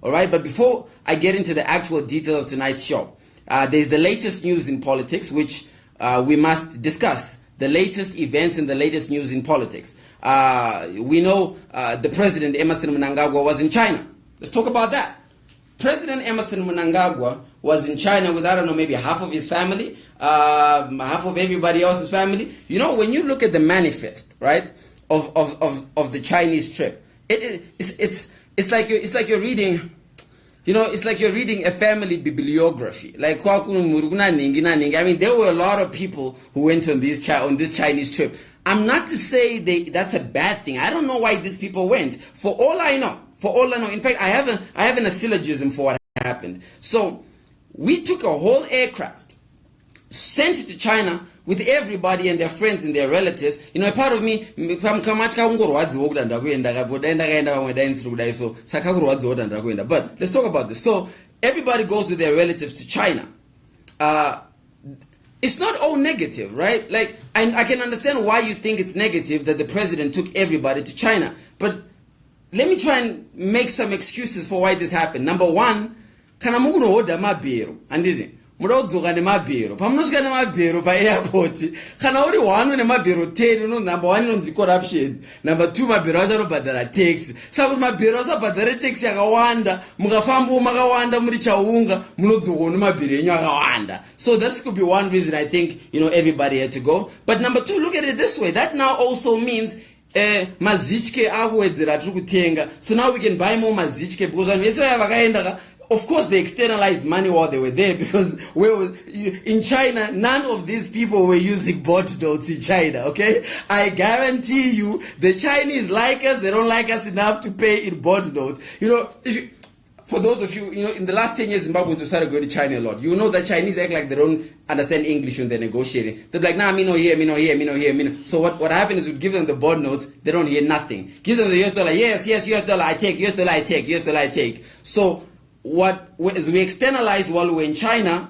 All right, but before I get into the actual detail of tonight's show, there's the latest news in politics, which we must discuss. The latest events and the latest news in politics. We know the president, Emerson Mnangagwa, was in China. Let's talk about that. President Emerson Mnangagwa was in China with, I don't know, maybe half of his family, half of everybody else's family. You know, when you look at the manifest, right, of the Chinese trip, it's like you're reading, you know, it's like you're reading a family bibliography. Like, I mean, there were a lot of people who went on this Chinese trip. I'm not to say that's a bad thing. I don't know why these people went. For all I know, in fact, I have an syllogism for what happened. So we took a whole aircraft, sent it to China with everybody and their friends and their relatives. You know, a part of me, but let's talk about this. So everybody goes with their relatives to China. It's not all negative, right? Like, I can understand why you think it's negative that the president took everybody to China. But let me try and make some excuses for why this happened. Number one, kana mungu no oda mabiro, andidi. Murodzoka ne mabiro. Pamunosvika ne mabiro pa airport. Kana uri wanu ne mabiro 10, no, number one inonzi corruption. Number two, mabiro acharobhadhara tax. Saka mabiro asabhadhara tax yakawanda, mukafamba makawanda muri chaunga, munodzoka ne mabiro enyu akawanda. So this could be one reason I think, you know, everybody had to go. But number two, look at it this way. That now also means mazichke akuwedzera tiri kutenga. So now we can buy more mazichke because of course they externalized money while they were there, because in China none of these people were using bond notes in China, okay? I guarantee you the Chinese like us, they don't like us enough to pay in bond notes. You know, for those of you, you know, in the last 10 years, Zimbabweans have started going to China a lot. You know that Chinese act like they don't understand English when they're negotiating. They're like, nah, me no here, me no here, me no here, me no. So what happens is we give them the bond notes, they don't hear nothing. Give them the US dollar, yes, US dollar, I take, US dollar, I take, US dollar, I take. So as we externalize while we're in China,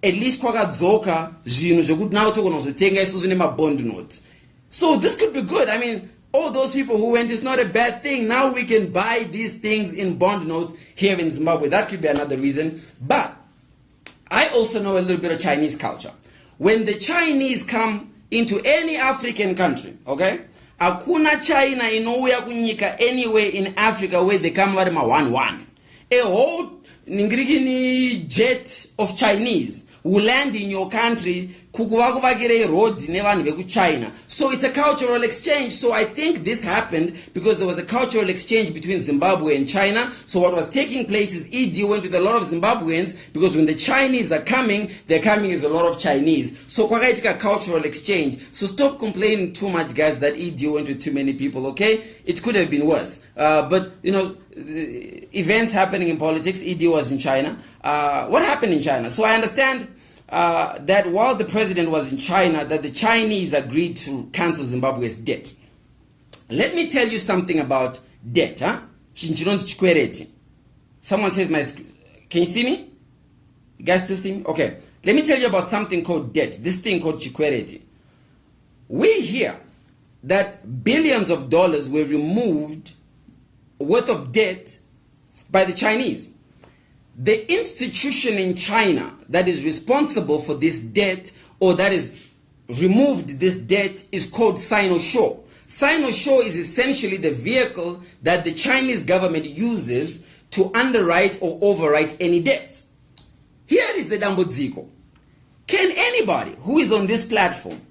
at least kwakadzoka zvinhu zvekuti now tokunozotenga isusu nemabond notes. So this could be good. I mean, all those people who went, it's not a bad thing. Now we can buy these things in bond notes here in Zimbabwe. That could be another reason. But I also know a little bit of Chinese culture. When the Chinese come into any African country, okay, akuna China inouya kunyika anywhere in Africa where they come vari ma-1-1. A whole ningirikini jet of Chinese will land in your country kukuvakuvakire road nevanhu veku China. So it's a cultural exchange. So I think this happened because there was a cultural exchange between Zimbabwe and China. So what was taking place is ED went with a lot of Zimbabweans, because when the Chinese are coming, they're coming as a lot of Chinese. So kwakaitika cultural exchange. So stop complaining too much, guys, that ED went with too many people, okay? It could have been worse. But, you know, events happening in politics, ED was in China. What happened in China? So I understand that while the president was in China, that the Chinese agreed to cancel Zimbabwe's debt. Let me tell you something about debt. Someone says my screen. Can you see me? You guys still see me? Okay. Let me tell you about something called debt. This thing called chikwereti. We hear that billions of dollars were removed worth of debt by the Chinese. The institution in China that is responsible for this debt, or that is removed this debt, is called Sinosure. Sinosure is essentially the vehicle that the Chinese government uses to underwrite or overwrite any debts. Here is the dambudziko. Can anybody who is on this platform,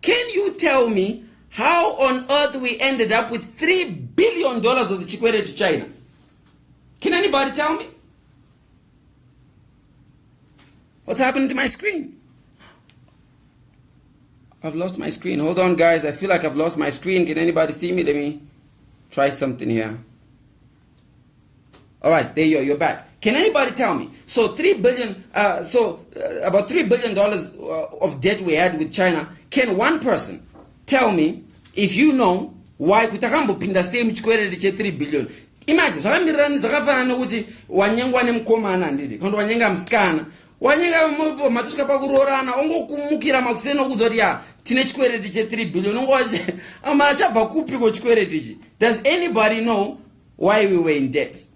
can you tell me how on earth we ended up with $3 billion of the chikwereti to China? Can anybody tell me? What's happening to my screen? I've lost my screen. Hold on, guys. I feel like I've lost my screen. Can anybody see me? Let me try something here. All right, there you are. You're back. Can anybody tell me? So about $3 billion of debt we had with China. Can one person tell me if you know why kutakambopinda same chikwereti che 3 billion? Imagine, zvakafanana nokuti wanyengwa nemukomana ndiri, kana wanyenga musikana. Wanyenga matuska pakurorana, ongokumukira makuseni okudoti ya tine chikwereti che 3 billion. Ongoje amara chabva kupi ko chikwereti ichi? Does anybody know why we were in debt?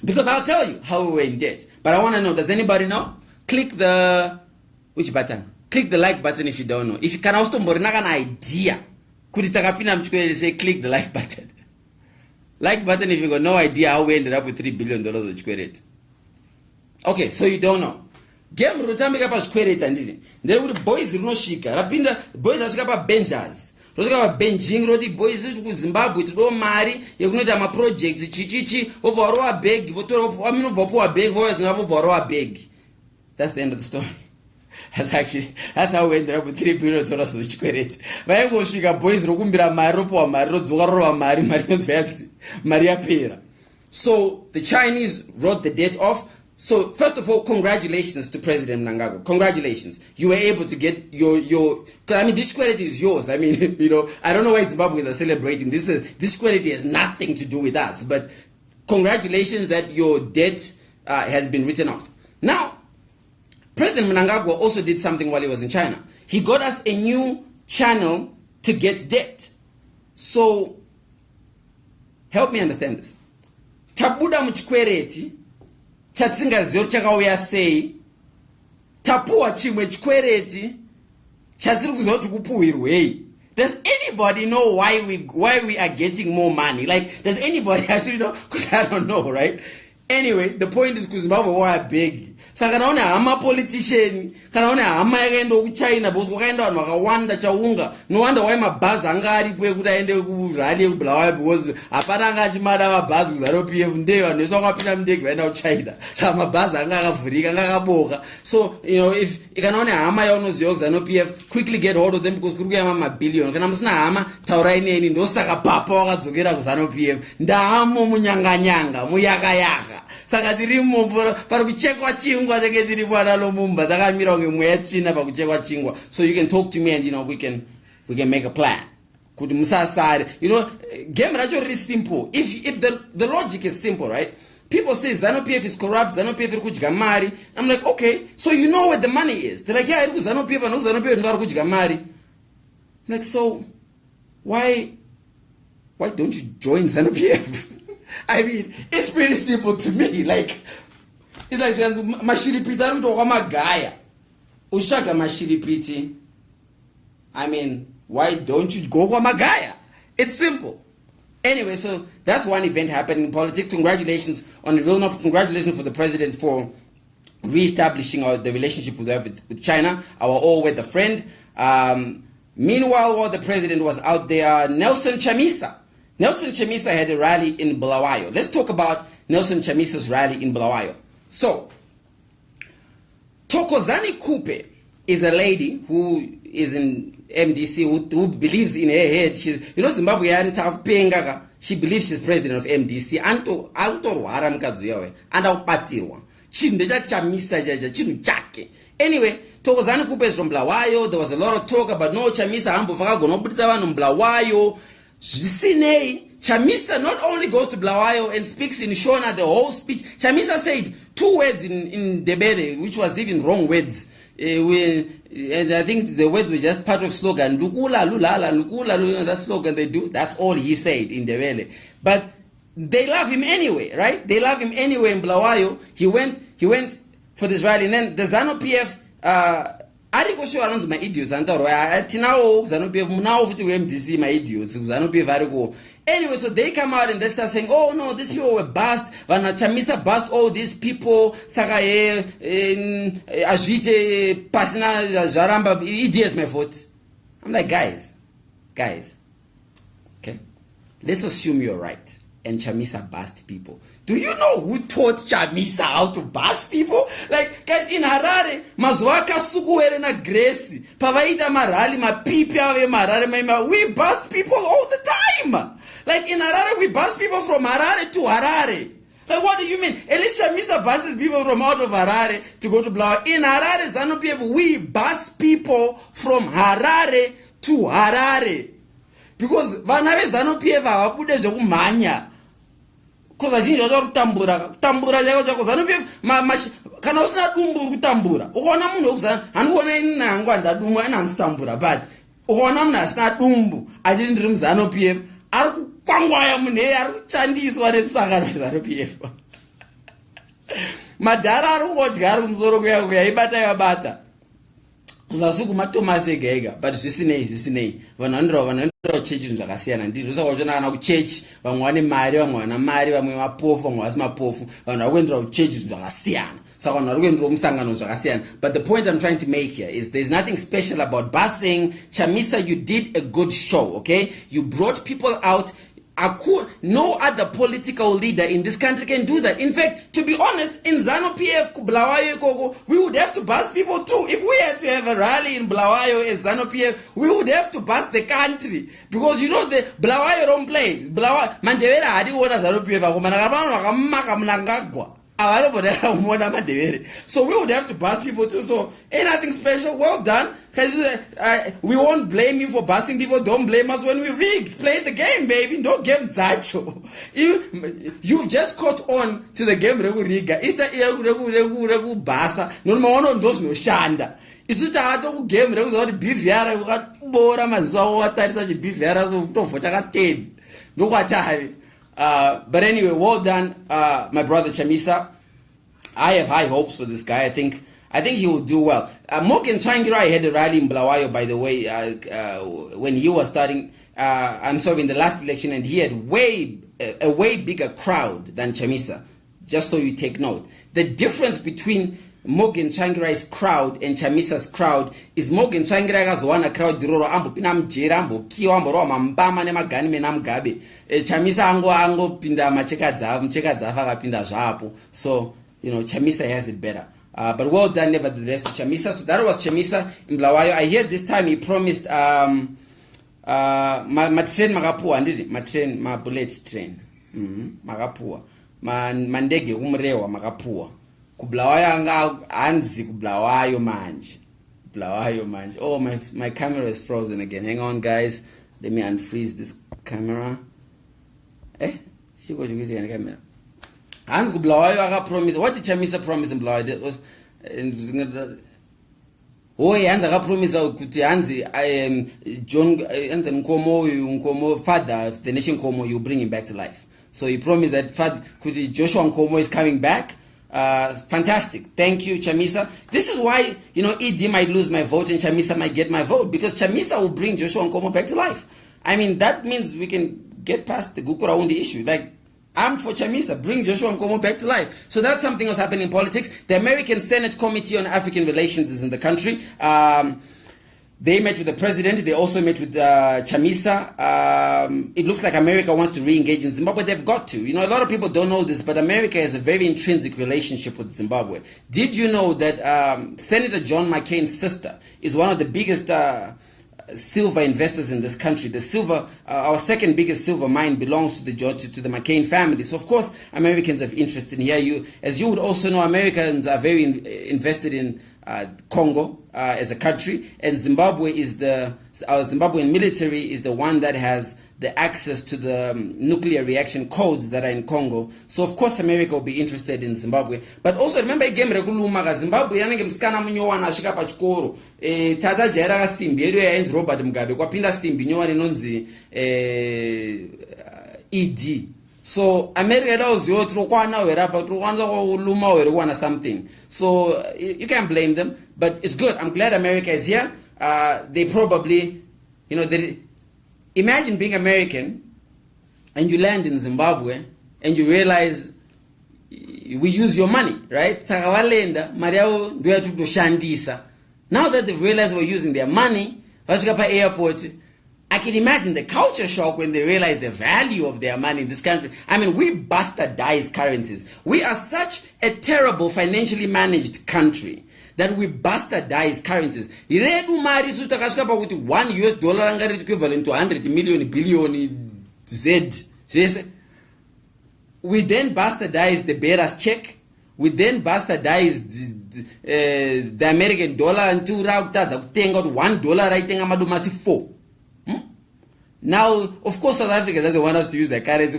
Because I'll tell you how we were in debt. But I want to know, does anybody know? Click the, which button? Click the like button if you don't know. If you can also more an idea, could it say click the like button? Like button if you got no idea how we ended up with $3 billion of square rate. Okay, so you don't know. Game Rutamika pa square rate and didn't. There were boys no shika. Rapinda boys are Benjers. Rosaka benjing rodi boys to Zimbabwe to do mari, you know my projects, chichichi, over a beg, vopo a beg, voice never a beg. That's the end of the story. That's how we ended up with $3 billion of square rate. But I was shika boys Rogumbira Maropo, Marozoro, Mari, Maria's fancy, Maria Pera. So the Chinese wrote the debt off. So first of all, congratulations to President Mnangagwa. Congratulations. You were able to get your I mean, this credit is yours. I mean, I don't know why Zimbabweans are celebrating. This credit has nothing to do with us. But congratulations that your debt has been written off. Now, President Mnangagwa also did something while he was in China. He got us a new channel to get debt. So, help me understand this. Tabuda mchikwereti chatsingaziyo chakauya sei tapuwa chimwe chikwereti chatsiri kuziva kuti kupuhwirwei. Does anybody know why we are getting more money? Like, does anybody actually know? Because I don't know, right? Anyway, the point is kuzimbabwe waya big. Saka kana one hama politician, kana one hama yakaenda kuChina because kwakaenda vanhu vakawanda chaunga. No wonder why mabhazi anga aripo ekuti aende kurally yekubulawayo because hapana anga achimada mabhazi kuZANU-PF ndeye vanhu vese vakapinda mundege vaenda kuChina. Saka mabhazi anga akavhurika, anga akaboka. So, if kana one hama yaunoziva kuZANU-PF, quickly get hold of them because kuri kuyama mabhillion. Kana musina hama, taurai neni, ndosaka papa wakadzokera kuZANU-PF. Ndahamo munyanganyanga, muyakayaka. Saka tirimo pari kuchekwa chingwa tenge tiri bwana Lumumba takamira ngemweya china pa kuchekwa chingwa. So you can talk to me and we can make a plan. Kuti musasare. Game racho is simple. If the logic is simple, right? People say ZANU-PF is corrupt, ZANU-PF iri kudya mari. I'm like, okay, so you know where the money is. They're like, yeah, iri kuZANU-PF and ZANU-PF ndo ari kudya mari. I'm like, so why don't you join ZANU-PF? I mean, it's pretty simple to me. Like, it's like mashiripiti ari kutoka magaya. Ushaka mashiripiti. I mean, why don't you go kwa magaya? It's simple. Anyway, so that's one event happening in politics. Congratulations on the real enough. Congratulations for the president for re-establishing the relationship with China, our all-weather friend. Meanwhile, while the president was out there, Nelson Chamisa had a rally in Bulawayo. Let's talk about Nelson Chamisa's rally in Bulawayo. So, Thokozani Kupe is a lady who is in MDC, who believes in her head. She's, Zimbabwe, she believes she's president of MDC. Anyway, Thokozani Kupe is from Bulawayo. There was a lot of talk about no Chamisa Bulawayo. Chamisa not only goes to Bulawayo and speaks in Shona the whole speech. Chamisa said 2 words in Ndebele, which was even wrong words. And I think the words were just part of slogan. Lukula, lulala, lukula, lulala, that slogan they do. That's all he said in Ndebele. But they love him anyway, right? They love him anyway in Bulawayo. He went for this rally. And then the ZANU-PF, ariko sure anonzi my idiots antaro tinawo ZANU-PF munawo futi MDC my idiots ZANU-PF ariko. Anyway, so they come out and they start saying, oh no, these people were bust, Vana Chamisa bust all these people, Sakaye, Ajite, Pasina, Jaramba, idiots my fault. I'm like, guys, okay, let's assume you're right and Chamisa bust people. Do you know who taught Chamisa how to bust people? Like, guys, in Harare, mazwaka sukuwere na Gracie, pavaita marali, mapipi ave marare, we bust people all the time. Like, in Harare, we bust people from Harare to Harare. Like, what do you mean? At least Chamisa buses people from out of Harare to go to Bulawayo. In Harare, ZANU-PF, we bust people from Harare to Harare. Because vana ve ZANU-PF havabude zvekumhanya. Because vazhinji vacho kutambura chako ZANU-PF kana usina dumbu uri kutambura. Ukaona munhu wekuzana handikuona ini nangu handadumwa ina handitambura, but ukaona munhu asina dumbu achiri ndiri muZANU-PF ari kukwangwaya munhu eye ari kushandiswa nemusangano weZANU-PF. madhara ari kungodya ari kumusoro kuya ibata yabata kuzasuku maThomas egega but zvisinei vanhu vanoenda kuchechi zvinhu zvakasiyana ndizvo saka uchiona kana kuchechi vamwe vane mari vamwe vana mari vamwe mapofu vamwe vasi mapofu vanhu vari kuendera kuchechi zvinhu zvakasiyana saka vanhu vari kuendera kumusangano zvakasiyana. But the point I'm trying to make here is there's nothing special about busing. Chamisa, you did a good show, okay? You brought people out. No other political leader in this country can do that. In fact, to be honest, in ZANU-PF, Bulawayo, we would have to bust people too. If we had to have a rally in Bulawayo as ZANU-PF, we would have to bust the country. Because you know the Bulawayo don't play. Mandevera hadi wona ZANU-PF so we would have to bust people too. So ain't nothing special. Well done. We won't blame you for busting people. Don't blame us when we rig. Play the game, baby. Don't game zacho. You just caught on to the game. Riga. Is that regu basa? No one knows no shanda. Is it a game? Regu biviara. You got bora mazawa. Such a biviara. So for ten. No what I. But anyway, well done, my brother Chamisa. I have high hopes for this guy. I think he will do well. Morgan Tsvangirai had a rally in Bulawayo, by the way, when he was starting. In the last election, and he had a way bigger crowd than Chamisa. Just so you take note, the difference between Morgan Tsvangirai's crowd and Chamisa's crowd is Morgan Tsvangirai has won a crowd diroro ambo pinam jirambo kiwa ambo ro mambama ne magani menam gabe Chamisa ango pinda macheka dzafa kapinda zvapo. So Chamisa has it better. But well done nevertheless to Chamisa. So that was Chamisa in Bulawayo. I hear this time he promised ma train magapua ndidi ma bullet train magapua mandege umrewa magapua kublawayo anga anzi kublawayo manje. Oh, my camera is frozen again. Hang on guys, let me unfreeze this camera. Shiko chikuzi camera. Anzi kublawayo aka promise. What did Chamisa promise in Bulawayo? Hanzi aka promise kuti hanzi John hanzi Nkomo father of the nation Nkomo, you bring him back to life. So he promised that kuti Joshua Nkomo is coming back. Fantastic. Thank you, Chamisa. This is why, ED might lose my vote and Chamisa might get my vote, because Chamisa will bring Joshua Nkomo back to life. I mean, that means we can get past the Gukurahundi issue. Like, I'm for Chamisa. Bring Joshua Nkomo back to life. So that's something that's happening in politics. The American Senate Committee on African Relations is in the country. They met with the president. They also met with Chamisa. It looks like America wants to re-engage in Zimbabwe. They've got to. A lot of people don't know this, but America has a very intrinsic relationship with Zimbabwe. Did you know that Senator John McCain's sister is one of the biggest silver investors in this country? The silver, our second biggest silver mine, belongs to the McCain family. So of course, Americans have interest in here. As you would also know, Americans are very invested in Congo as a country, and Zimbabwe is our Zimbabwean military is the one that has the access to the nuclear reaction codes that are in Congo. So of course America will be interested in Zimbabwe. But also remember game rekuluma ka Zimbabwe yanenge msikana munyowana ashika pa chikoro tata jaira ka simbi edo yaenzi Robert Mugabe kwapinda simbi nyowani nonzi ED. So America knows you trokwana werapa trokwanza kuluma werwana something. So you can't blame them, but it's good. I'm glad America is here. They probably, imagine being American and you land in Zimbabwe and you realize we use your money, right? Now that they've realized we're using their money, airport, I can imagine the culture shock when they realize the value of their money in this country. I mean, we bastardize currencies. We are such a terrible financially managed country that we bastardize currencies. $1 US equivalent to 100 million billion Z. We then bastardize the bearer's check. We then bastardize the American dollar and $1 I think I'm 4. Now, of course, South Africa doesn't want us to use their currency.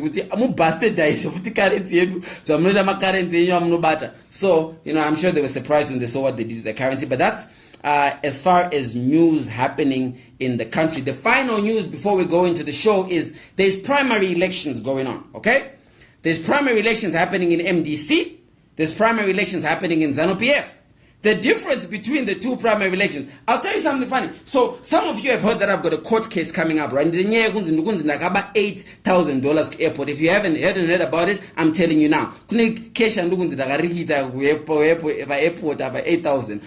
So, I'm sure they were surprised when they saw what they did to the currency. But that's as far as news happening in the country. The final news before we go into the show is there's primary elections going on, okay? There's primary elections happening in MDC. there's primary elections happening in ZANU-PF. The difference between the two primary elections, I'll tell you something funny. So some of you have heard that I've got a court case coming up, right? $8,000 airport. If you haven't heard about it, I'm telling you now. Cash and airport about 8,000.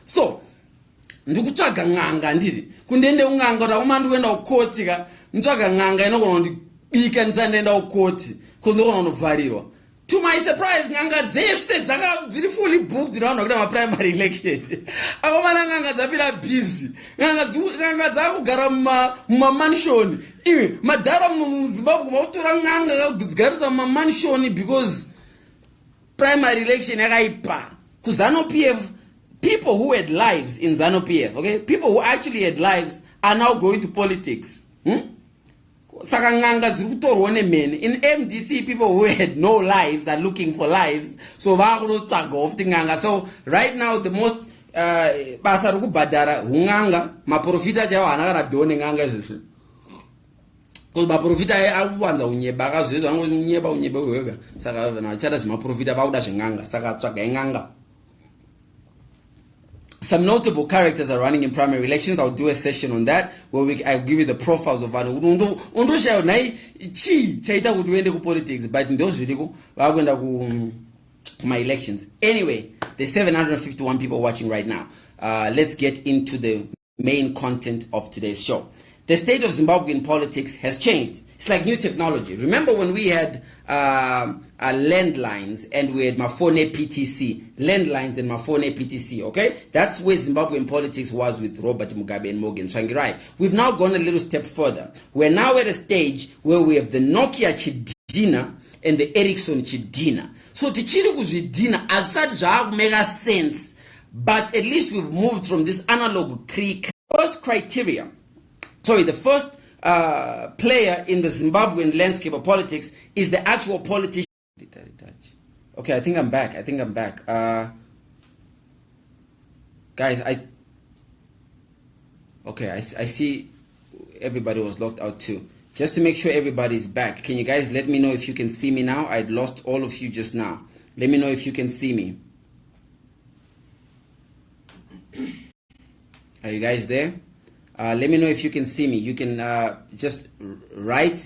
So ndikutsvaga ng'anga ndiri kundende ung'anga kuti umandi kuenda kukoti ka nditsvaga ng'anga inogona kundibika ndisandenda kukoti kuti ndogona kundovharirwa. To my surprise, nganga dzese dziri fully booked ndinoona kuita maprimary election. Akomana nganga dzapira busy. Nganga dzakugara mumamanshoni. Iwe madhara muZimbabwe mautora nganga akadzigarisa mumamanshoni because primary election yakaipa. KuZANU-PF, people who had lives in ZANU-PF, okay? People who actually had lives are now going to politics. Saka nganga dziri kutorwa nemene. In MDC, people who had no lives are looking for lives. So vakunotsvaga ofuti nganga. So right now the most basa rokubhadhara hunganga maprofita chaiwo hana kana dhone nganga izvozvo. Because maprofita akuwanza unyeba akazoita angoti unyeba wega. Saka vanhu vachada zvemaprofita vakuda zvenganga. Saka tsvagai nganga. Some notable characters are running in primary elections. I'll do a session on that where I'll give you the profiles of vanhu. Undoshayo nai chi chaita kuti uende kupolitics, but those video vakuenda my elections. Anyway, there's 751 people watching right now. Let's get into the main content of today's show. The state of Zimbabwean politics has changed. It's like new technology. Remember when we had landlines and we had Mafone PTC, landlines and Mafone PTC, okay? That's where Zimbabwean politics was with Robert Mugabe and Morgan Tsvangirai. We've now gone a little step further. We're now at a stage where we have the Nokia Chidina and the Ericsson Chidina. So tichiri kuzvidina asati zvakumeka sense, but at least we've moved from this analog creek. First criteria, the first player in the Zimbabwean landscape of politics is the actual politician. Okay, I think I'm back. Guys, I see everybody was locked out too. Just to make sure everybody's back, can you guys let me know if you can see me now? I'd lost all of you just now. Let me know if you can see me. Are you guys there? Let me know if you can see me. You can just write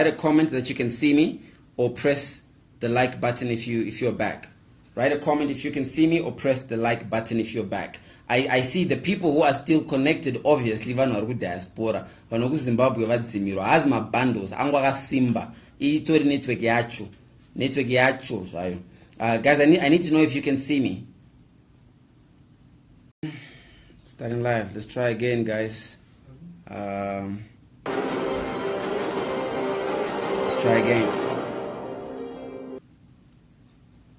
a comment that you can see me, or press the like button if you're back. Write a comment if you can see me, or press the like button if you're back. I see the people who are still connected, obviously vanhu vari kudiaspora, vanhu kuZimbabwe vadzimirwa, hazi mabundles angu akasimba, itori network yacho zvayo. Guys, I need to know if you can see me. Starting live. Let's try again, guys. Let's try again.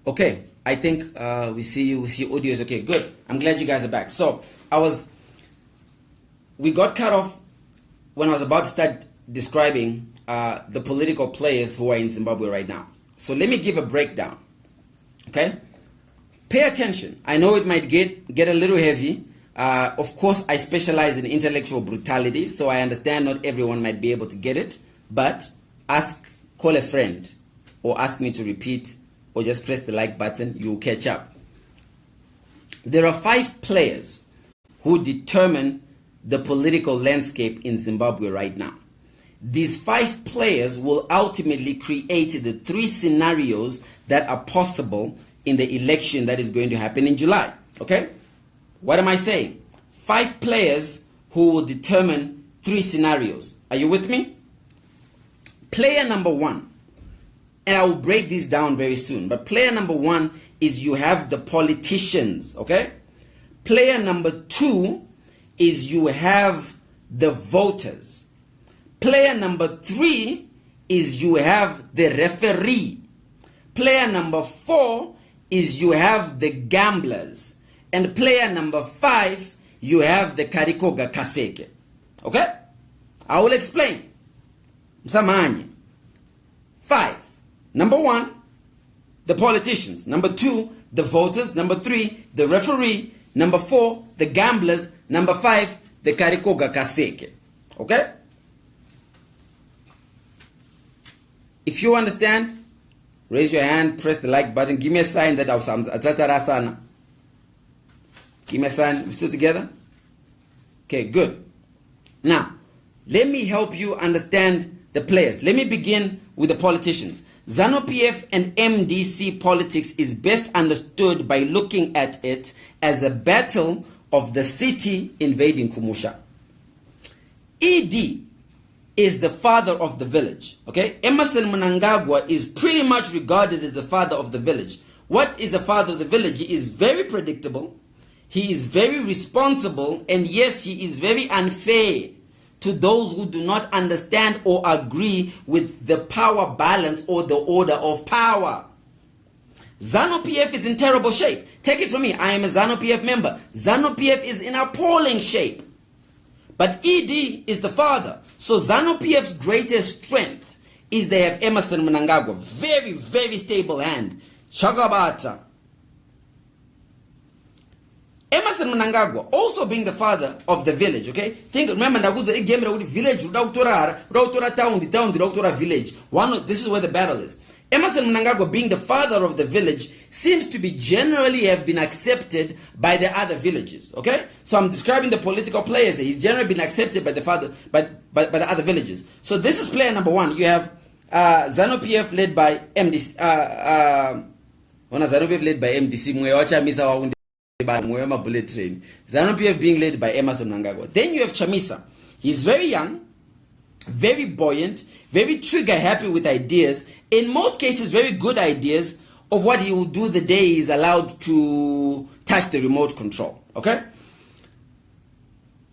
Okay, I think we see you. We see audio is okay. Good. I'm glad you guys are back. So we got cut off when I was about to start describing the political players who are in Zimbabwe right now. So let me give a breakdown. Okay, pay attention. I know it might get a little heavy. Of course, I specialize in intellectual brutality, so I understand not everyone might be able to get it, but call a friend, or ask me to repeat, or just press the like button, you'll catch up. There are 5 players who determine the political landscape in Zimbabwe right now. These 5 players will ultimately create the 3 scenarios that are possible in the election that is going to happen in July. Okay? What am I saying? 5 players who will determine 3 scenarios. Are you with me? Player number 1, and I will break this down very soon, but player number 1 is you have the politicians, okay? Player number 2 is you have the voters. Player number 3 is you have the referee. Player number 4 is you have the gamblers. And player number 5, you have the Karikoga Kaseke. Okay? I will explain. Msamanye. 5. Number 1, the politicians. Number 2, the voters. Number 3, the referee. Number 4, the gamblers. Number 5, the Karikoga Kaseke. Okay? If you understand, Raise your hand, press the like button. Give me a sign that Atsatara. Give me a sign. We're still together? Okay, good. Now, let me help you understand the players. Let me begin with the politicians. ZANU-PF and MDC politics is best understood by looking at it as a battle of the city invading Kumusha. ED is the father of the village. Okay, Emmerson Mnangagwa is pretty much regarded as the father of the village. What is the father of the village? He is very predictable. He is very responsible, and yes, he is very unfair to those who do not understand or agree with the power balance or the order of power. ZANU-PF is in terrible shape. Take it from me, I am a ZANU-PF member. ZANU-PF is in appalling shape. But ED is the father. So ZANU-PF's greatest strength is they have Emmerson Mnangagwa. Very, very stable hand. Chagabata. Emmerson Mnangagwa also being the father of the village, okay? Think, remember, the game village, town, village. This is where the battle is. Emmerson Mnangagwa being the father of the village seems to be generally have been accepted by the other villages, okay? So I'm describing the political players. He's generally been accepted by the father, by the other villages. So this is player number one. You have ZANU-PF led by MDC. ZANU-PF led by MDC. Bullet train. ZANU-PF being led by Emmerson Mnangagwa. Then you have Chamisa. He's very young, very buoyant, very trigger happy with ideas. In most cases, very good ideas of what he will do the day he is allowed to touch the remote control. Okay?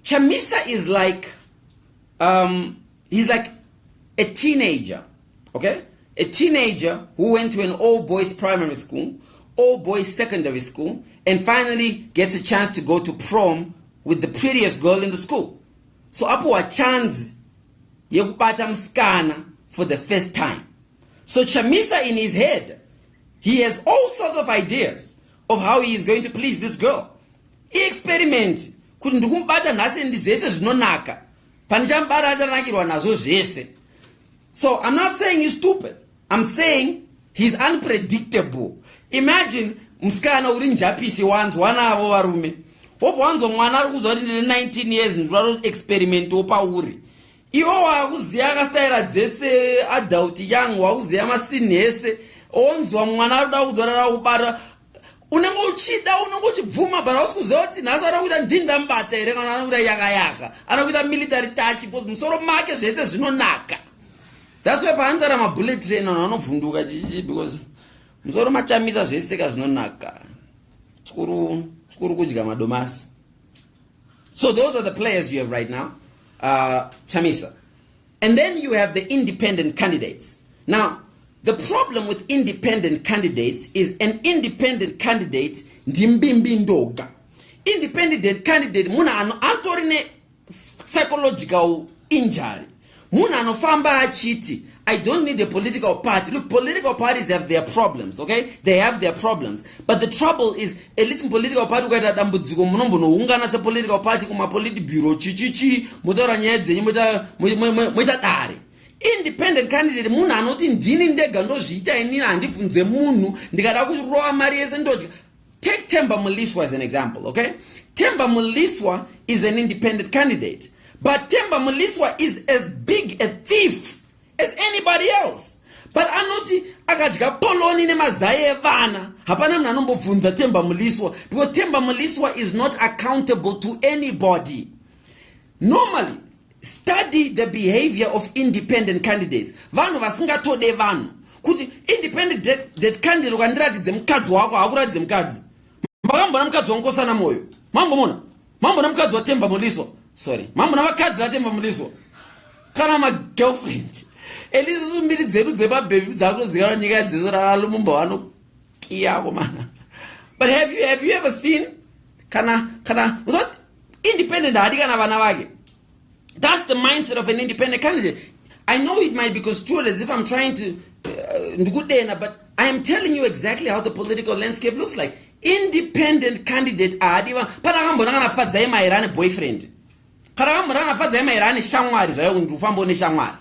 Chamisa is like, he's like a teenager. Okay? A teenager who went to an all-boys primary school, all-boys secondary school, and finally gets a chance to go to prom with the prettiest girl in the school. So apo a chance yekupata mskana for the first time. So Chamisa in his head, he has all sorts of ideas of how he is going to please this girl. He experiments. So I'm not saying he's stupid. I'm saying he's unpredictable. Imagine mskana uri njapisi once wanavo varume. Hopo wanzo mwana ari kuzwa kuti 19 years ndiro experiment opa uri. Iwo wakuziya akastaira dzese adult young wakuziya masini ese onzwa mwana ari kuda kuzorara kubara unenge uchida unenge uchibvuma bara usikuziva kuti nhasi ari kuita ndindambata here kana ari kuita yaka ari kuita military touch because musoro make zvese zvinonaka. That's why paanotara mabullet train vanhu vanovhunduka chichi because musoro machamisa zveseka zvinonaka. Chikuru kudya madomasi. So those are the players you have right now. Chamisa. And then you have the independent candidates. Now, the problem with independent candidates is an independent candidate ndimbimbi ndoga. Independent candidate muna antorine psychological injury. Muna anofamba achiti. I don't need a political party. Look, political parties have their problems, okay? They have their problems. But the trouble is, a little political party ukaita dambudziko munombono ungana se political party kuma politburo chichichi mutora nyedze muita dare. Independent candidate munhu anoti ndini ndega ndozviita inini handibvunze munhu ndikada kurowa mari yese ndodya. Take Themba Mliswa as an example, okay? Themba Mliswa is an independent candidate. But Themba Mliswa is as big a thief as anybody else. But anoti akadya poloni nemazaye vana hapana munhu anombobvunza Themba Mliswa because Themba Mliswa is not accountable to anybody. Normally, study the behavior of independent candidates. Vanhu vasingatode vanhu kuti independent candidate ukandiratidze mukadzi wako hakuratidze mukadzi. Makambona mukadzi wankosana moyo? Mambomona? Mambona mukadzi waThemba Mliswa? Sorry. Mambona vakadzi vaThemba Mliswa? Kana ma girlfriend. Elizo mbiri dzedu dzebabebi dzakuzikana nyika dzedu Acie Lumumba wano kiyako mana. But have you ever seen kana without independent hadi kana vana vake? That's the mindset of an independent candidate. I know it might be construed as if I'm trying to but I am telling you exactly how the political landscape looks like. Independent candidate adiva pana kambona kana fadza yemairane boyfriend. Kana kambona kana fadza yemairane shamwari zvayo kuti ufambo ne shamwari.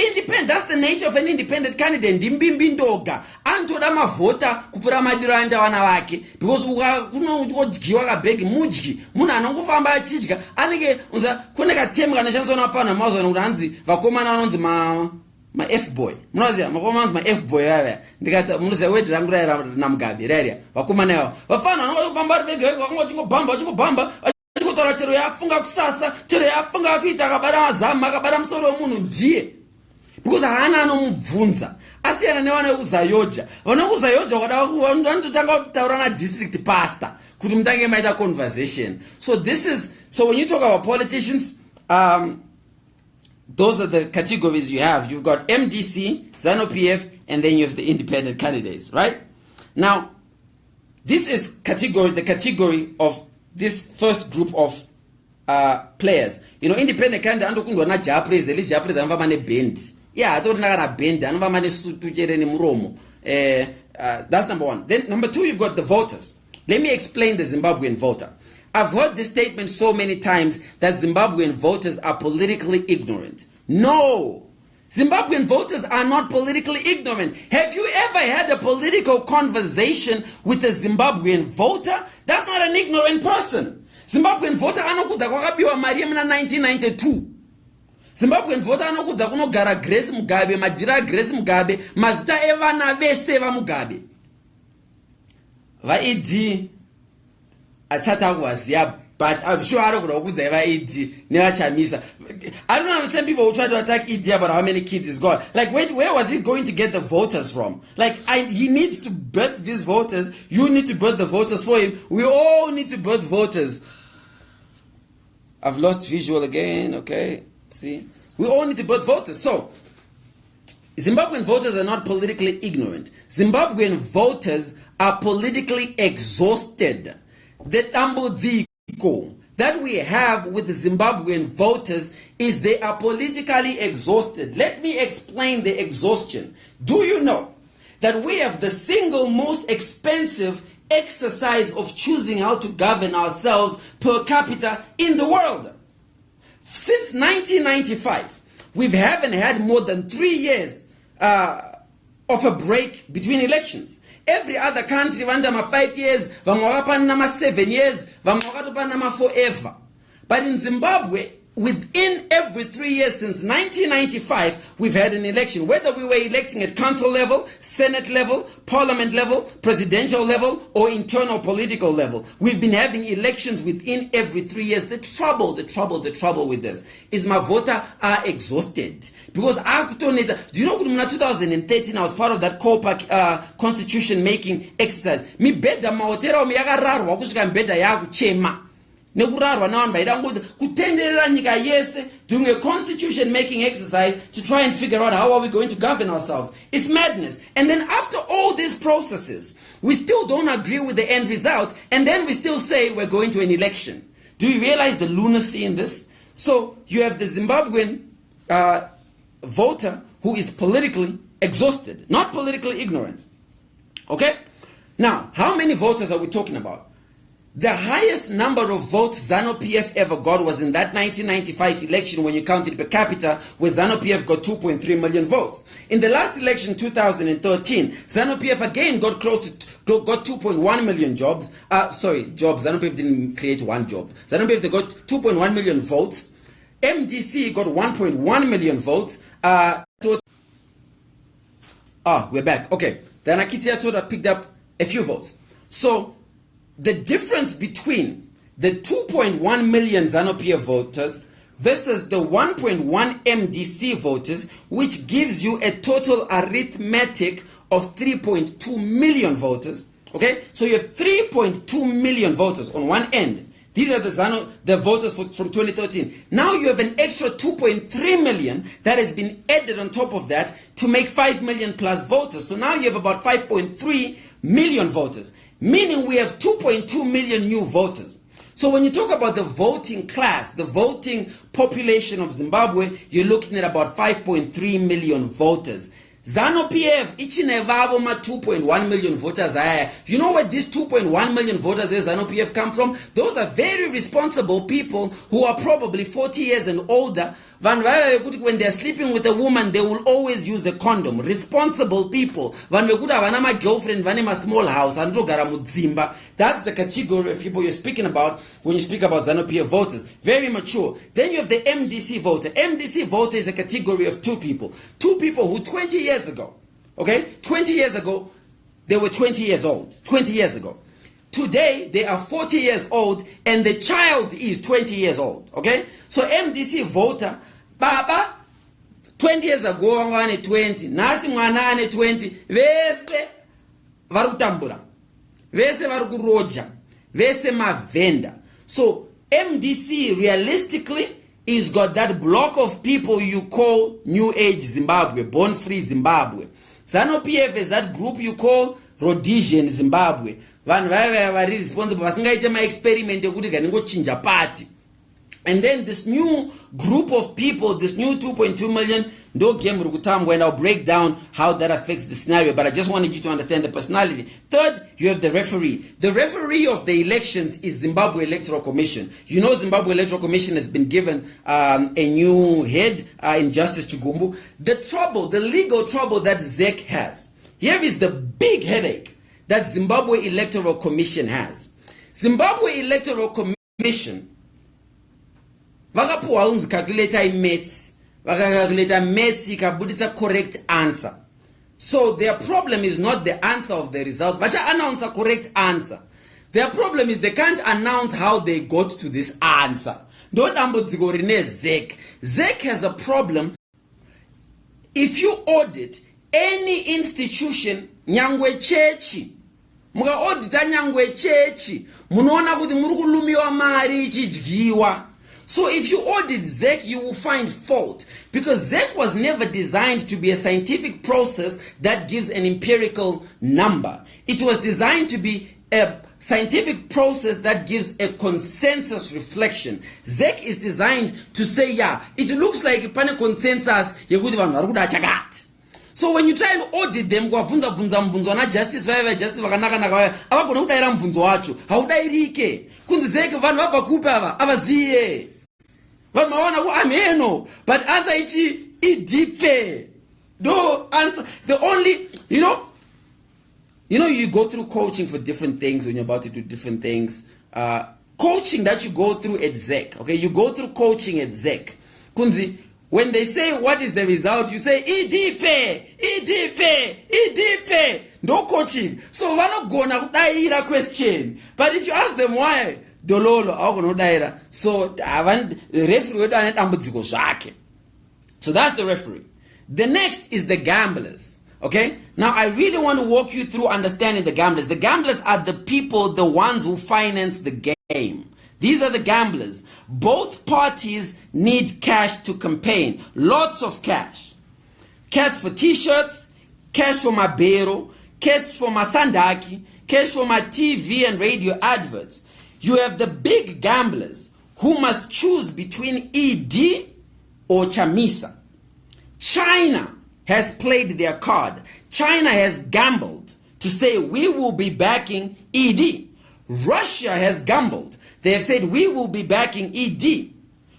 Independent, that's the nature of an independent candidate. Ndimbimbi ndoga antoda mavhota kupfura madiro aenda vana vake, because kunodyiwa kabhegi mudyi munhu anongofamba achidya anenge unza kune katemu kanoshandiswa napana mazwana kuti hanzi vakomana vanonzi ma F-boy. Munoziva vakomana vanonzi ma F-boy vaya ndikati munoziva weti rangu raira namugabe raiya vakomana ivavo vafana vanongofamba vari vega vega vachingobhamba achikotaura chero yafunga kusasa chero yafunga kuita akabata mazamu akabata musoro wemunhu ndiye, because haana anomubvunza. Asiyana nevana vekuzayoja. Vana vekuzayoja vanototanga kutaura na district pastor kuti mutange maita conversation. So when you talk about politicians, those are the categories you have. You've got MDC, ZANU-PF, and then you have the independent candidates, right? Now, this is the category of this first group of players. You know, independent candidate andokundwa na japres, at least japres anova mane band. Yeah, I don't know a band, anova mane sutu chere ni muromo. That's number one. Then number two, you've got the voters. Let me explain the Zimbabwean voter. I've heard this statement so many times that Zimbabwean voters are politically ignorant. No! Zimbabwean voters are not politically ignorant. Have you ever had a political conversation with a Zimbabwean voter? That's not an ignorant person. Zimbabwean voter anokudza kwakabiwa mari muna 1992. Zimbabwean voter anokudza kunogara Grace Mugabe, madhira Grace Mugabe, mazita evana vese vaMugabe. VaED atsata kuwaziya, but I'm sure I don't know who's ever ED never chamisa. I don't understand people who try to attack ED about how many kids he's got. Like, where was he going to get the voters from? Like, he needs to birth these voters. You need to birth the voters for him. We all need to birth voters. I've lost visual again. Okay, see, we all need to birth voters. So, Zimbabwean voters are not politically ignorant. Zimbabwean voters are politically exhausted. The tambudziko that we have with the Zimbabwean voters is they are politically exhausted. Let me explain the exhaustion. Do you know that we have the single most expensive exercise of choosing how to govern ourselves per capita in the world? Since 1995, we haven't had more than 3 years of a break between elections. Every other country vandama 5 years, vamwakapanama 7 years, vamwakatopanama forever. But in Zimbabwe, within every 3 years since 1995, we've had an election. Whether we were electing at council level, senate level, parliament level, presidential level, or internal political level, we've been having elections within every 3 years. The trouble with this is my voter are exhausted. Because do you know in 2013 I was part of that constitution making exercise. Mi beda maotera yakararwa kusvika mbeda yakuchema. Nekurarwa navanhu vaida kutenderera nyika yese doing a constitution making exercise to try and figure out how are we going to govern ourselves. It's madness. And then after all these processes, we still don't agree with the end result, and then we still say we're going to an election. Do you realize the lunacy in this? So you have the Zimbabwean voter who is politically exhausted, not politically ignorant. Okay? Now, how many voters are we talking about? The highest number of votes ZANU-PF ever got was in that 1995 election when you counted per capita, where ZANU-PF got 2.3 million votes. In the last election, 2013, ZANU-PF again got got 2.1 million jobs. Jobs. ZANU-PF didn't create one job. ZANU-PF, they got 2.1 million votes. MDC got 1.1 million votes. We're back. Okay. The Anakitia Toda picked up a few votes. So, the difference between the 2.1 million ZANU-PF voters versus the 1.1 MDC voters, which gives you a total arithmetic of 3.2 million voters. Okay? So you have 3.2 million voters on one end. These are the voters from 2013. Now you have an extra 2.3 million that has been added on top of that to make 5 million plus voters. So now you have about 5.3 million voters, meaning we have 2.2 million new voters. So when you talk about the voting class, the voting population of Zimbabwe, you're looking at about 5.3 million voters. ZANU-PF, ichinevavo ma 2.1 million voters. You know where these 2.1 million voters is ZANU-PF come from? Those are very responsible people who are probably 40 years and older, When they're sleeping with a woman, they will always use a condom. Responsible people. Girlfriend, small house, that's the category of people you're speaking about when you speak about ZANU-PF voters. Very mature. Then you have the MDC voter. MDC voter is a category of two people. Two people who 20 years ago, okay, 20 years ago, they were 20 years old. 20 years ago. Today, they are 40 years old and the child is 20 years old. Okay? So MDC voter, Baba, 20 years ago, wane 20. Nasi mwana ane 20. Vese varutambura. Vese varukuroja. Vese mavenda. So MDC realistically is got that block of people you call New Age Zimbabwe, Born Free Zimbabwe. ZANU-PF is that group you call Rhodesian Zimbabwe. Vanhu vaya vari responsible vasingaite ma-experiment ekuti ganingochinja party. And then this new group of people, this new 2.2 million, ndo game rukutambwa, and I'll break down how that affects the scenario, but I just wanted you to understand the personality. Third, you have the referee. The referee of the elections is Zimbabwe Electoral Commission. You know Zimbabwe Electoral Commission has been given a new head in Justice Chigumbu. The legal trouble that ZEC has. Here is the big headache that Zimbabwe Electoral Commission has. Zimbabwe Electoral Commission vakapuwa unzi calculator imets, vakacalculator mets ikabudisa correct answer. So their problem is not the answer of the results, vacha announce a correct answer. Their problem is they can't announce how they got to this answer. Don't ambudziko rine ZEC. ZEC has a problem. If you audit any institution, nyangwe chechi, muka audita nyangwe chechi, munaona kuti muri kulumiwa mari ichidyiwa. So if you audit ZEC, you will find fault, because ZEC was never designed to be a scientific process that gives an empirical number. It was designed to be a scientific process that gives a consensus reflection. ZEC is designed to say, yeah, it looks like a pane consensus. So when you try and audit them, justice, justice, avagona mbunzo wacho, haudairike. Kunzi ZEC vanhu vabva kupi ava, avaziye. Vanhu maona ku ameno, but answer ichi idipe. No answer. The only, you know, you go through coaching for different things when you're about to do different things. Coaching that you go through at ZEC, okay? You go through coaching at ZEC. Kunzi, when they say what is the result, you say idipe. No coaching. So we're not gonna daira question. But if you ask them why, dololo no daira. So the referee. So that's the referee. The next is the gamblers. Okay? Now I really want to walk you through understanding the gamblers. The gamblers are the people, the ones who finance the game. These are the gamblers. Both parties need cash to campaign. Lots of cash. Cash for t-shirts, cash for my bero, cash for my sandaki, cash for my TV and radio adverts. You have the big gamblers who must choose between ED or Chamisa. China has played their card. China has gambled to say we will be backing ED. Russia has gambled. They have said we will be backing ED.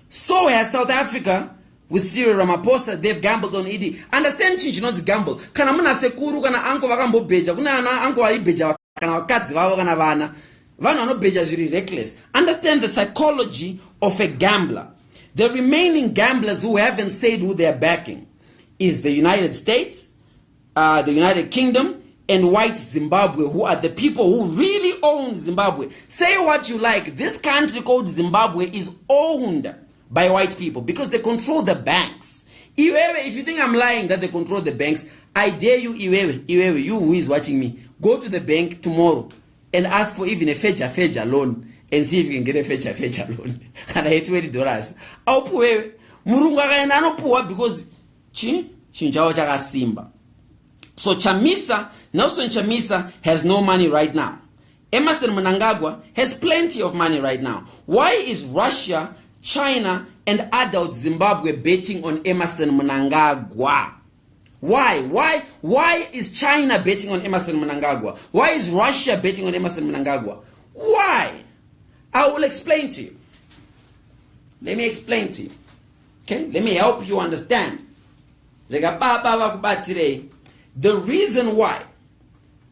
So has South Africa with Cyril Ramaphosa. They've gambled on ED. Understand chinchi not gamble. Kana muna sekuru kana anko vakambo beja. Kuna ana anko wali beja kana wakadzi vavo kana vana. Vana no beja is really reckless. Understand the psychology of a gambler. The remaining gamblers who haven't said who they're backing is the United States, the United Kingdom, and white Zimbabwe, who are the people who really own Zimbabwe. Say what you like, this country called Zimbabwe is owned by white people because they control the banks. Iwewe, if you think I'm lying that they control the banks, I dare you, Iwewe, you who is watching me, go to the bank tomorrow and ask for even a feja loan and see if you can get a feja loan. And I hate $20. Aupuwewe, murunga kaena anopuwa because chinjawo chakasimba. So Nelson Chamisa has no money right now. Emmerson Mnangagwa has plenty of money right now. Why is Russia, China, and adult Zimbabwe betting on Emmerson Mnangagwa? Why is China betting on Emmerson Mnangagwa? Why is Russia betting on Emmerson Mnangagwa? Why? I will explain to you. Let me explain to you. Okay, let me help you understand. The reason why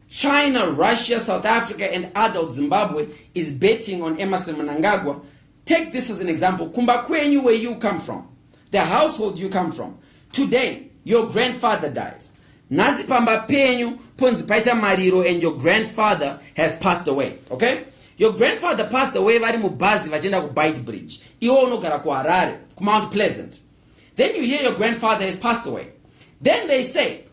China, Russia, South Africa, and adult Zimbabwe is betting on Emmerson Mnangagwa, take this as an example. Kumba kwenyu, where you come from, the household you come from. Today, your grandfather dies. Nazi pamba penyu, ponzi paita mariro, and your grandfather has passed away. Okay? Your grandfather passed away vari mubazi vachenda ku Bite Bridge. Iwo unogara ku Harare, ku Mount Pleasant. Then you hear your grandfather has passed away. Then they say,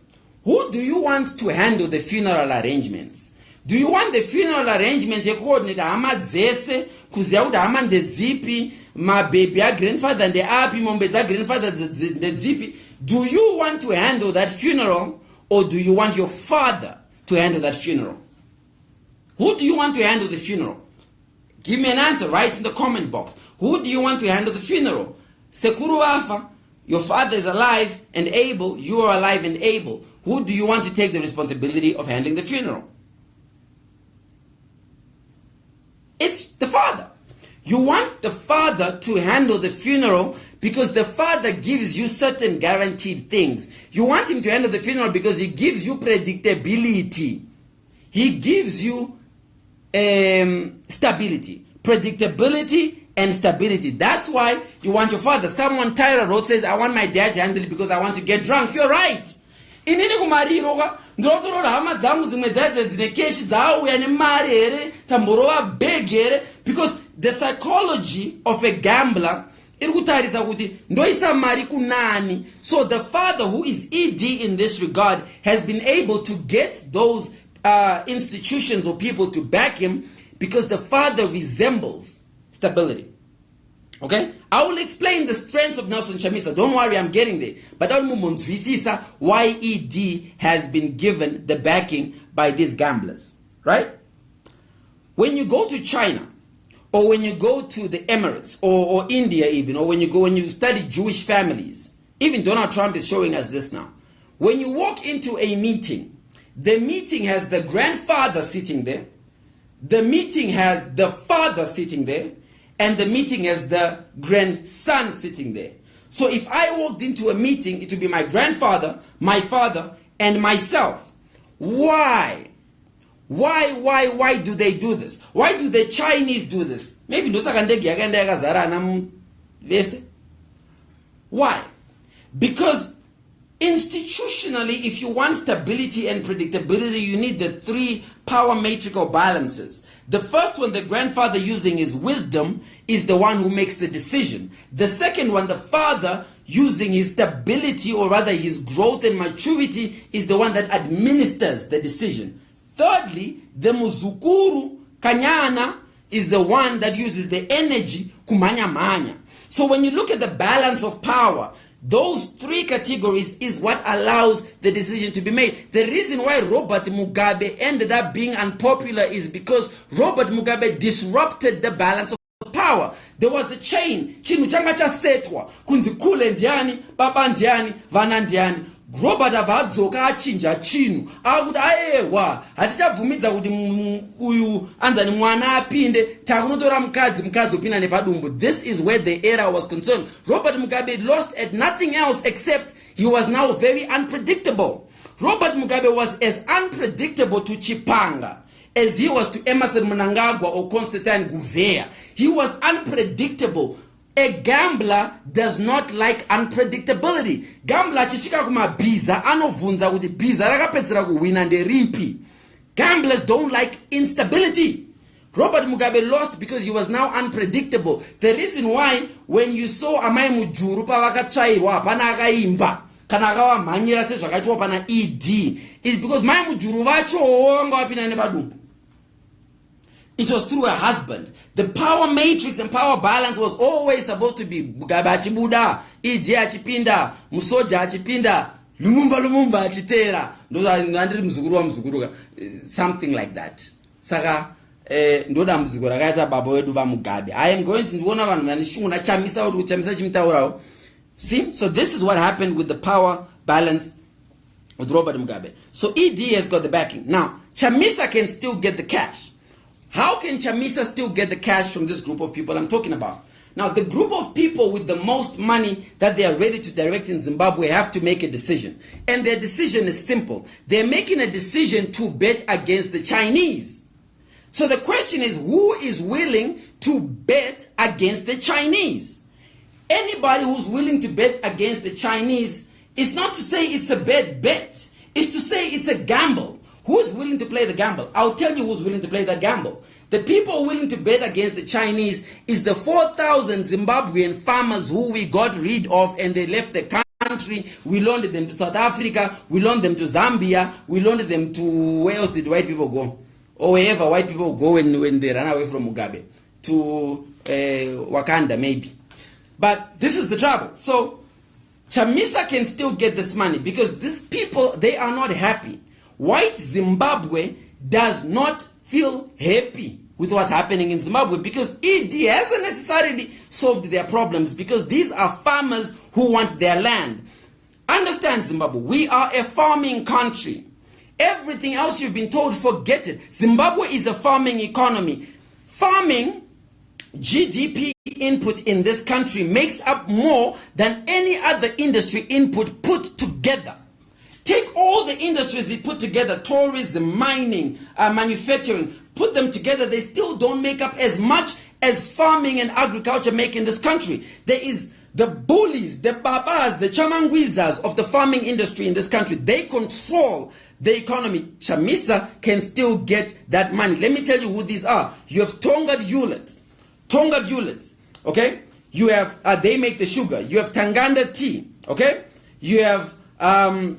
who do you want to handle the funeral arrangements? Do you want the funeral arrangements coordinate hama dzese kuziya kuti hama ndedzipi, mababy a grandfather ndeapi, mombe dza grandfather ndedzipi? Do you want to handle that funeral, or do you want your father to handle that funeral? Who do you want to handle the funeral? Give me an answer right in the comment box. Who do you want to handle the funeral? Sekuru wafa, your father is alive and able, you are alive and able. Who do you want to take the responsibility of handling the funeral? It's the father. You want the father to handle the funeral because the father gives you certain guaranteed things. You want him to handle the funeral because he gives you predictability. He gives you stability. Predictability and stability. That's why you want your father. Someone, Tyra wrote, says, I want my dad to handle it because I want to get drunk. You're right. Inini kumariroka ndotoroda hama dzangu dzimwe dzadze dzine keshi dzauya nemari here tamborova big here, because the psychology of a gambler iri kutarisa kuti ndoisa mari kunani. So the father, who is ED in this regard, has been able to get those institutions or people to back him because the father resembles stability. Okay, I will explain the strengths of Nelson Chamisa. Don't worry, I'm getting there. But why ED has been given the backing by these gamblers, right? When you go to China, or when you go to the Emirates, or India even, or when you study Jewish families, even Donald Trump is showing us this now. When you walk into a meeting, the meeting has the grandfather sitting there, the meeting has the father sitting there, and the meeting has the grandson sitting there. So if I walked into a meeting, it would be my grandfather, my father, and myself. Why? Why do they do this? Why do the Chinese do this? Maybe why? Because institutionally, if you want stability and predictability, you need the three power matrical balances. The first one, the grandfather using his wisdom, is the one who makes the decision. The second one, the father using his stability, or rather his growth and maturity, is the one that administers the decision. Thirdly, the muzukuru, kanyana, is the one that uses the energy, kumanya manya. So when you look at the balance of power, those three categories is what allows the decision to be made. The reason why Robert Mugabe ended up being unpopular is because Robert Mugabe disrupted the balance of power. There was a chain. Chinu changa cha setwa. Kunzi kule ndiani, baba ndiani, vana ndiani. Robert avadzoka achinja chinu. Akuti ayewa. Hatichabvumidza kuti uyu anzani mwana apinde. Takunotora mukadzi opinda nepadumbu. This is where the era was concerned. Robert Mugabe lost at nothing else except he was now very unpredictable. Robert Mugabe was as unpredictable to Chipanga as he was to Emmerson Mnangagwa or Constantine Gouveia. He was unpredictable. A gambler does not like unpredictability. Gambler chishika kuma biza anovunza kuti biza rakapedzera kuwina nderipi. Gamblers don't like instability. Robert Mugabe lost because he was now unpredictable. The reason why when you saw amai mujuru pavakatsvairwa hapana akaimba kana akavamhanyira sezvakaitwa pana ED is because mai mujuru vacho vanga vapinda nepadumbu. It was through a husband. The power matrix and power balance was always supposed to be Mugabe achibuda, ED achipinda, Musoja achipinda, Lumumba achitera. Something like that. Saka ndoda muzukuru akaita baba wedu va Mugabe. I am going to ndiona vanhu vanishunguna chamisa uri kuchamisa chimitaurawo. See? So this is what happened with the power balance with Robert Mugabe. So ED has got the backing. Now, Chamisa can still get the cash. How can Chamisa still get the cash from this group of people I'm talking about? Now, the group of people with the most money that they are ready to direct in Zimbabwe have to make a decision. And their decision is simple. They're making a decision to bet against the Chinese. So the question is, who is willing to bet against the Chinese? Anybody who's willing to bet against the Chinese is not to say it's a bad bet. It's to say it's a gamble. Who is willing to play the gamble? I'll tell you who's willing to play that gamble. The people willing to bet against the Chinese is the 4,000 Zimbabwean farmers who we got rid of and they left the country. We loaned them to South Africa. We loaned them to Zambia. We loaned them to, where else did white people go? Or wherever white people go when they run away from Mugabe. To Wakanda maybe. But this is the trouble. So Chamisa can still get this money because these people, they are not happy. White Zimbabwe does not feel happy with what's happening in Zimbabwe because ED hasn't necessarily solved their problems because these are farmers who want their land. Understand, Zimbabwe, we are a farming country. Everything else you've been told, forget it. Zimbabwe is a farming economy. Farming GDP input in this country makes up more than any other industry input put together. Take all the industries they put together, tourism, mining, manufacturing, put them together, they still don't make up as much as farming and agriculture make in this country. There is the bullies, the babas, the chamangwizas of the farming industry in this country. They control the economy. Chamisa can still get that money. Let me tell you who these are. You have Tonga Hewlett. Tonga Hewlett, okay? You have, they make the sugar. You have Tanganda tea, okay? You have Tonga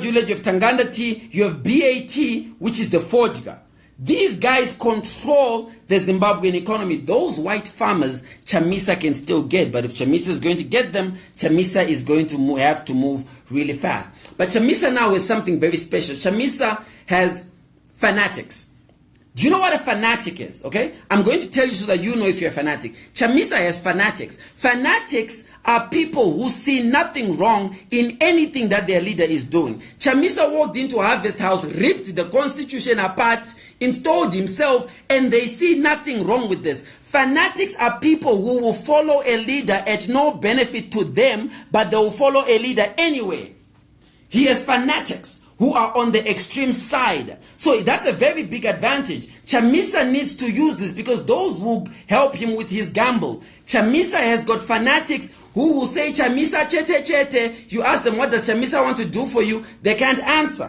Hewlett, you have Tanganda tea, you have BAT, which is the Forger. These guys control the Zimbabwean economy. Those white farmers, Chamisa can still get, but if Chamisa is going to get them, Chamisa is going to have to move really fast. But Chamisa now is something very special. Chamisa has fanatics. Do you know what a fanatic is? Okay, I'm going to tell you so that you know if you're a fanatic. Chamisa has fanatics. Fanatics are people who see nothing wrong in anything that their leader is doing. Chamisa walked into Harvest House, ripped the constitution apart, installed himself, and they see nothing wrong with this. Fanatics are people who will follow a leader at no benefit to them, but they will follow a leader anyway. He has fanatics who are on the extreme side. So that's a very big advantage. Chamisa needs to use this because those will help him with his gamble. Chamisa has got fanatics who will say, Chamisa chete chete. You ask them, what does Chamisa want to do for you? They can't answer.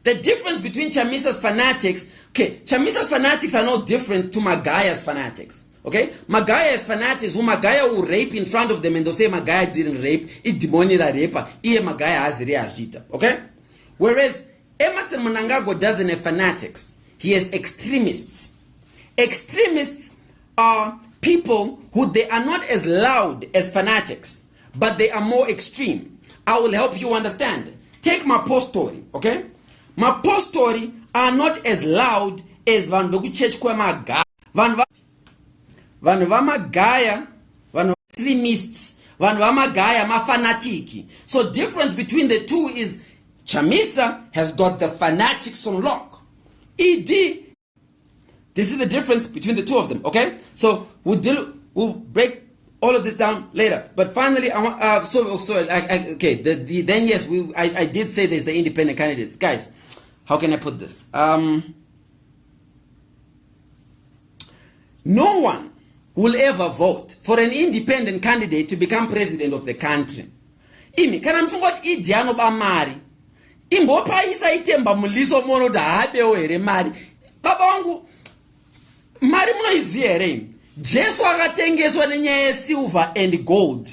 The difference between Chamisa's fanatics, okay, Chamisa's fanatics are no different to Magaya's fanatics. Okay, Magaya's fanatics who Magaya will rape in front of them and they'll say Magaya didn't rape, it demonira rape, iye Magaya has reajita. Okay? Whereas Emerson Mnangagwa doesn't have fanatics. He has extremists. Extremists are people who they are not as loud as fanatics, but they are more extreme. I will help you understand. Take my post story, okay? My post story are not as loud as Van Church Kwemaga. Van Magaya, Van extremists, Van Magaya, mafanatiki. So difference between the two is Chamisa has got the fanatics on lock. ED, this is the difference between the two of them, okay? So we'll break all of this down later. But finally, I want, then yes, I did say there's the independent candidates. Guys, how can I put this? No one will ever vote for an independent candidate to become president of the country. Imi, kana mfungot idiano ba mari. Imbopaisa itemba muliso mono da habewo ere mari. Baba wangu, mari munoiziya ere. Jesu akatengeswa nenyaya silver and gold.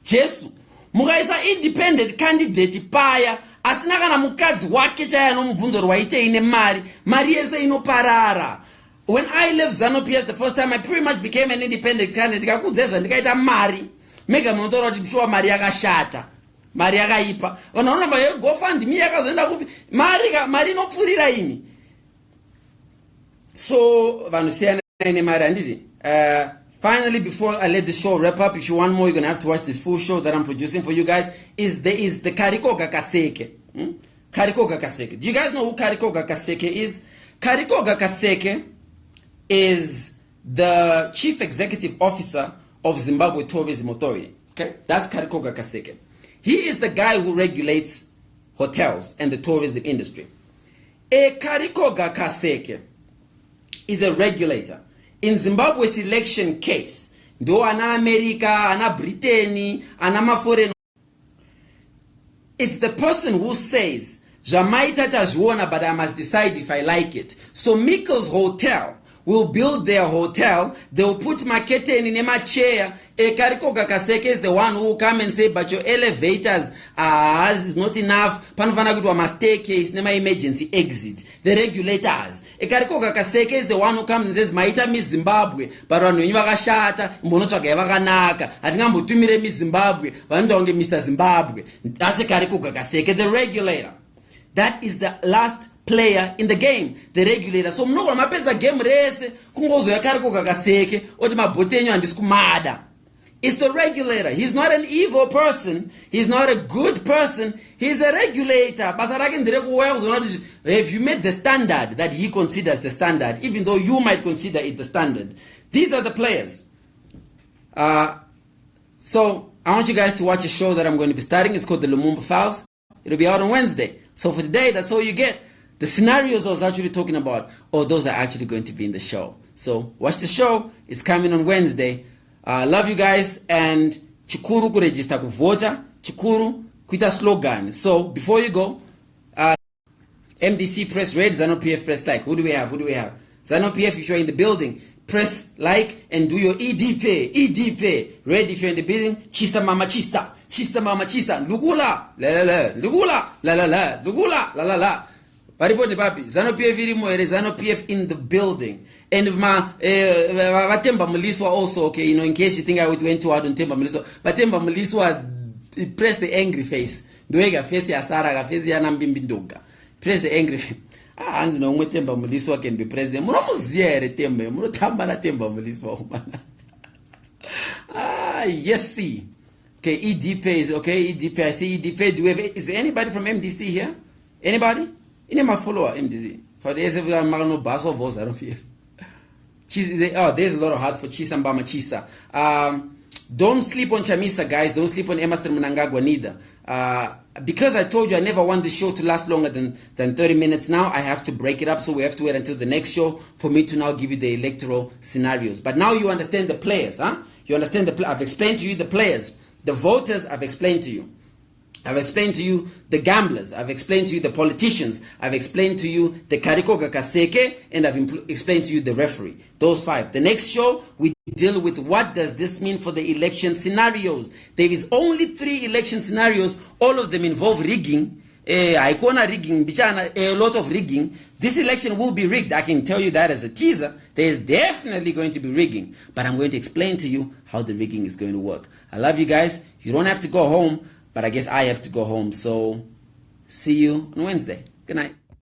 Jesu, mukaisa independent candidate paya, asina kana mukadzi wake chaya nomubvunzo rwaite ine mari. Mari yese inoparara. When I left ZANU-PF the first time, I pretty much became an independent candidate. Ndikakudzezva ndikaita mari. Mega munotoro kuti mshuwa mari yakashata. Mari yakaipa. Vanaona mba GoFundMe yakazoenda kupi. Mari inopfurira imi. So vanhu siyana ine mari handiti. Finally, before I let the show wrap up, if you want more, you're gonna have to watch the full show that I'm producing for you guys. There is the Karikoga Kaseke. Karikoga Kaseke. Do you guys know who Karikoga Kaseke is? Karikoga Kaseke is the chief executive officer of Zimbabwe Tourism Authority. Okay, that's Karikoga Kaseke. He is the guy who regulates hotels and the tourism industry. Karikoga Kaseke is a regulator. In Zimbabwe's election case, do ana America, ana Britain, ana foreign. It's the person who says, Jamaita Tajwana, but I must decide if I like it. So Mikkel's hotel will build their hotel, they'll put Makete in a chair. Karikoga Kaseke is the one who will come and say, but your elevators is not enough. Panvanagudwa must staircase, nema emergency exit. The regulators. Karikoga Kaseke is the one who comes and says, Maita mi Zimbabwe, but when you are shata, Monochaka Yavanaka, Atingambutumire mi Zimbabwe, Vandonge Mr. Zimbabwe. That's a Karikoga Kaseke, the regulator. That is the last player in the game, the regulator. So mnoko mapenza game race kungozo yakarikoga kaseke oti mabotenyo andisikumada. It's the regulator. He's not an evil person. He's not a good person. He's a regulator. If you made the standard that he considers the standard, even though you might consider it the standard, these are the players. So I want you guys to watch a show that I'm going to be starting. It's called the Lumumba Files. It'll be out on Wednesday. So for today, that's all you get. The scenarios I was actually talking about, those are actually going to be in the show. So watch the show. It's coming on Wednesday. Love you guys, and chikuru kuregister kuvota, chikuru kuita slogan. So before you go, MDC press red, ZANU-PF press like. Who do we have? ZANU-PF, if you're in the building, press like and do your EDP. Red if you're in the building, chisa mama chisa. Chisa mama chisa. Lugula. La. Paripoti papi. ZANU-PF irimo, ZANU-PF in the building. And Vatemba Muliswa also, okay, you know, in case you think I went too hard on Temba Muliswa. Vatemba Muliswa press the angry face. Doega face ya Sara, face ya Nambimbindoga. Press the angry face. And no Temba Muliswa can be president. Munomuziere Temba, Munotamba na Temba Muliswa. Yes, see. Okay, EDP is okay, EDP. I see EDP. Do we have, is there anybody from MDC here? Anybody? In my follower MDC. For the SFR Magno Basso Boss, I don't feel. There's a lot of hearts for Chisa Mbama Chisa. Don't sleep on Chamisa, guys. Don't sleep on Emerson Mnangagwa neither. Because I told you I never want the show to last longer than 30 minutes now, I have to break it up. So we have to wait until the next show for me to now give you the electoral scenarios. But now you understand the players, huh? You understand I've explained to you the players. The voters, I've explained to you. I've explained to you the gamblers. I've explained to you the politicians. I've explained to you the Karikoga Kaseke, and I've explained to you the referee. Those 5. The next show, we deal with what does this mean for the election scenarios. There is only 3 election scenarios. All of them involve rigging. Icona rigging, a lot of rigging. This election will be rigged. I can tell you that as a teaser. There is definitely going to be rigging. But I'm going to explain to you how the rigging is going to work. I love you guys. You don't have to go home. But I guess I have to go home, so see you on Wednesday. Good night.